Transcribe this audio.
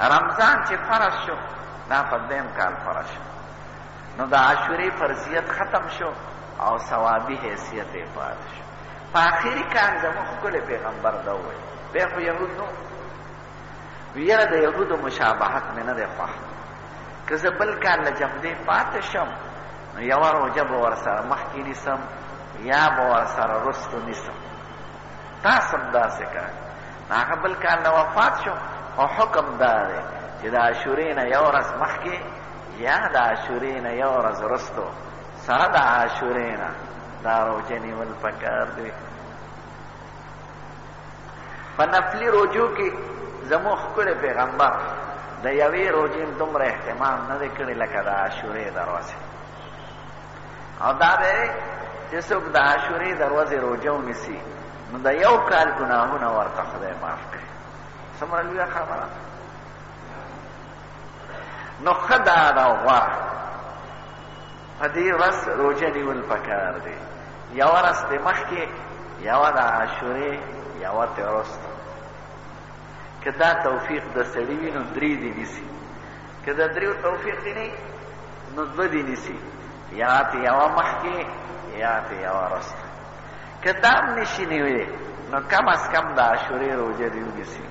رمضان چې فرض شو دا په دویم کال فرض شو، نو د عاشورې فرضیت ختم شو او ثوابي حیثیت یې پاتې شو. په آخري کال زموږ ښکلی پیغمبر دا وویل، بیا خو یهود نو ویره د یهودو مشابهت مې نه دی خوښ، که زه بل کال له جمدې پاتې شم نو یوه روژه به ورسره مخکې نیسم یا به ورسره وروستو نیسم. تاسو هم داسې کوئ. نو هغه بل کال نه وفات شو، خو حکم دا دی چې د عاشورې نه یو ورځ مخکې یا د عاشورې نه یو ورځ وروستو سره د عاشورې نه دا روژه نیول پکار دی. په نفلي روجو کې زموږ ښکلی پیغمبر د یوې روژې دومره اهتمام نه دی کړی لکه د عاشورې د ورځې. او دا دی چې څوک د عاشورې د ورځې روژه ونیسي نو د یو کال ګناهونه ورته خدای معاف کوي. څومره لویه خبره. نو ښه دا ده غوره په دې ورځ روژه نیول پکار دی. یوه ورځ د مخکې، یوه د عاشورې، یوه ترې وروسته. که دا توفیق د سړي وي نو درې دې نیسي، که د دریو توفیق دې نه نو دوه دې نیسي، یا تې یوه مخکې یا تې یوه وروسته. که دا هم نشي نیولی نو کم از کم د عاشورې روژه دې ونیسي.